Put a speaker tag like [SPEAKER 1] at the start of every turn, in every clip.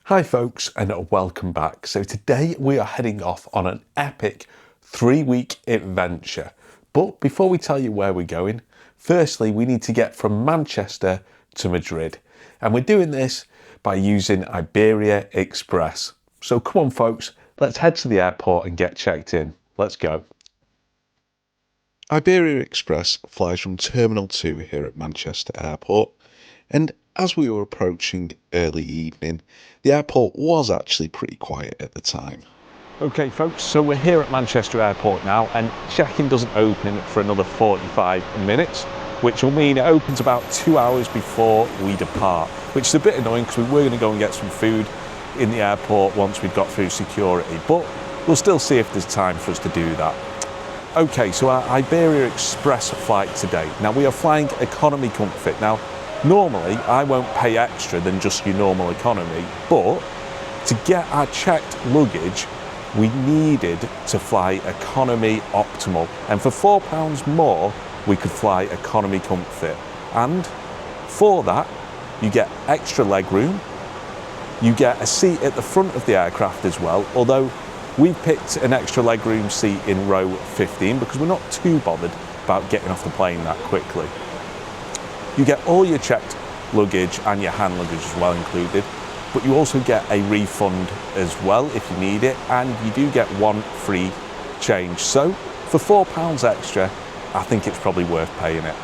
[SPEAKER 1] Hi folks, and welcome back. So today we are heading off on an epic 3-week adventure. But before we tell you where we're going, firstly we need to get from Manchester to Madrid. And we're doing this by using Iberia Express. So come on folks, let's head to the airport and get checked in. Let's go. Iberia Express flies from Terminal 2 here at Manchester Airport, and as we were approaching early evening, the airport was actually pretty quiet at the time. Okay folks, so we're here at Manchester Airport now, and check-in doesn't open for another 45 minutes, which will mean it opens about 2 hours before we depart, which is a bit annoying because we were going to go and get some food in the airport once we've got through security, but we'll still see if there's time for us to do that. Okay, so our Iberia Express flight today. Now we are flying Economy Comfort. Now, normally I won't pay extra than just your normal economy, but to get our checked luggage, we needed to fly Economy Optimal. And for £4 more, we could fly Economy Comfort. And for that, you get extra legroom, you get a seat at the front of the aircraft as well, although we picked an extra legroom seat in row 15 because we're not too bothered about getting off the plane that quickly. You get all your checked luggage and your hand luggage as well included, but you also get a refund as well if you need it, and you do get one free change. So for £4 extra, I think it's probably worth paying it.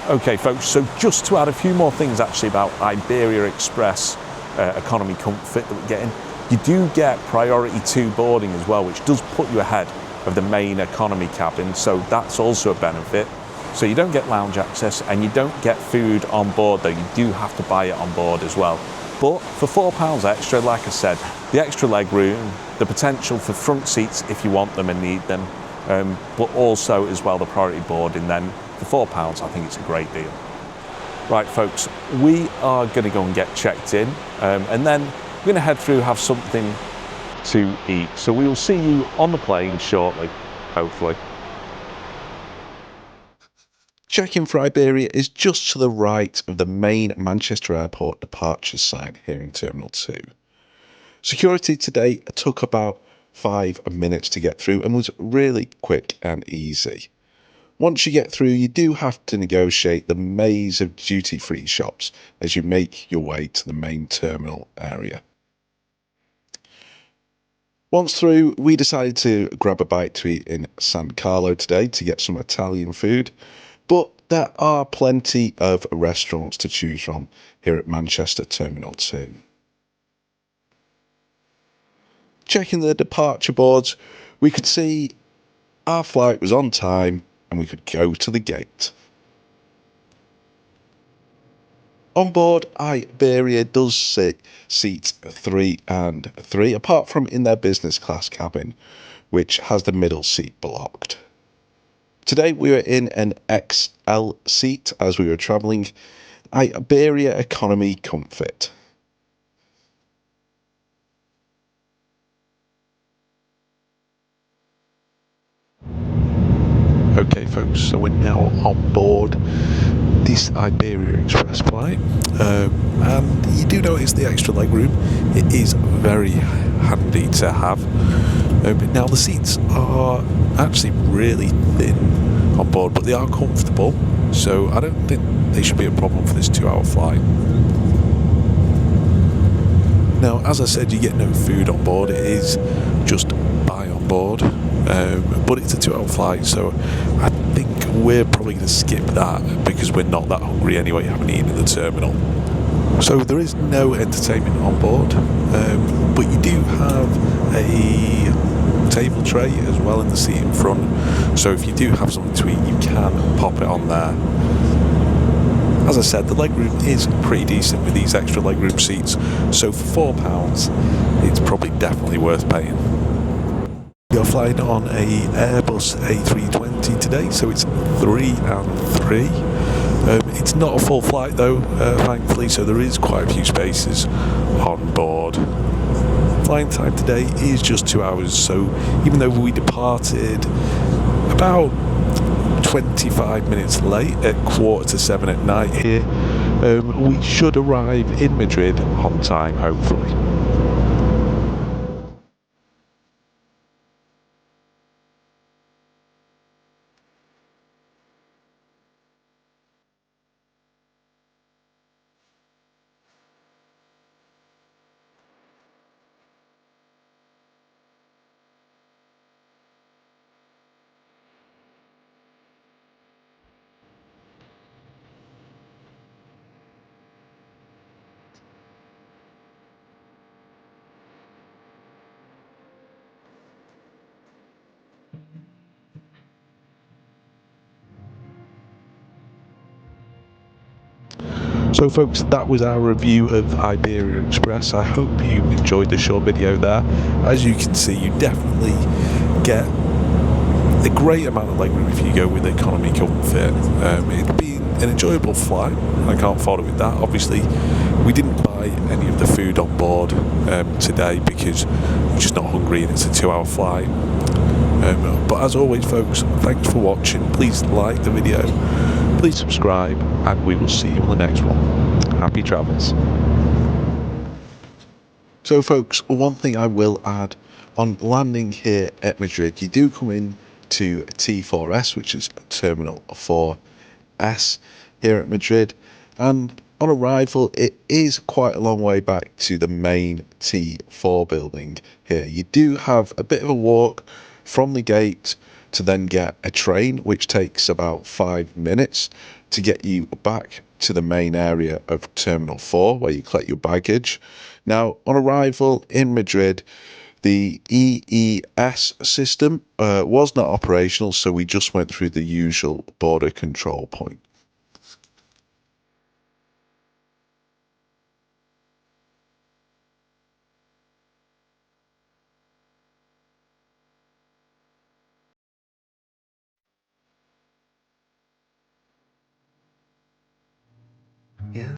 [SPEAKER 1] Okay folks, so just to add a few more things actually about Iberia Express Economy Comfort that we're getting, you do get priority 2 boarding as well, which does put you ahead of the main economy cabin, so that's also a benefit. So you don't get lounge access and you don't get food on board, though you do have to buy it on board as well. But for £4 extra, like I said, the extra leg room, the potential for front seats if you want them and need them, but also as well the priority boarding, then for £4 I think it's a great deal. Right folks, we are going to go and get checked in, and then we're going to head through, have something to eat. So we will see you on the plane shortly, hopefully. Check-in for Iberia is just to the right of the main Manchester Airport departure sign here in Terminal 2. Security today took about 5 minutes to get through and was really quick and easy. Once you get through, you do have to negotiate the maze of duty-free shops as you make your way to the main terminal area. Once through, we decided to grab a bite to eat in San Carlo today to get some Italian food, but there are plenty of restaurants to choose from here at Manchester Terminal 2. Checking the departure boards, we could see our flight was on time and we could go to the gate. On board, Iberia does seat 3 and 3, apart from in their business class cabin, which has the middle seat blocked. Today we were in an XL seat as we were travelling Iberia Economy Comfort. Okay folks, so we're now on board this Iberia Express flight, and you do notice the extra legroom. It is very handy to have. But now the seats are actually really thin on board, but they are comfortable, so I don't think they should be a problem for this 2-hour flight. Now, as I said, you get no food on board. It is just buy on board, but it's a 2-hour flight, so I think we're probably going to skip that because we're not that hungry anyway, having eaten at the terminal. So there is no entertainment on board, but you do have a table tray as well in the seat in front, so if you do have something to eat you can pop it on there. As I said, the legroom is pretty decent with these extra legroom seats, so for £4 it's probably definitely worth paying. We are flying on a Airbus A320 today, so it's 3 and 3. It's not a full flight though, thankfully, so there is quite a few spaces on board. Flying time today is just 2 hours, so even though we departed about 25 minutes late at 6:45 at night here, we should arrive in Madrid on time, hopefully. So folks, that was our review of Iberia Express. I hope you enjoyed the short video there. As you can see, you definitely get a great amount of legroom if you go with economy comfort. It'd be an enjoyable flight. I can't fault it with that. Obviously, we didn't buy any of the food on board today because we're just not hungry and it's a 2-hour flight. But as always folks, thanks for watching. Please like the video, please subscribe, and we will see you on the next one. Happy travels. So folks, one thing I will add, on landing here at Madrid, you do come in to T4S, which is Terminal 4S here at Madrid, and on arrival it is quite a long way back to the main T4 building here. You do have a bit of a walk from the gate to then get a train, which takes about 5 minutes to get you back to the main area of Terminal 4 where you collect your baggage. Now, on arrival in Madrid, the EES system was not operational, so we just went through the usual border control point. Yeah.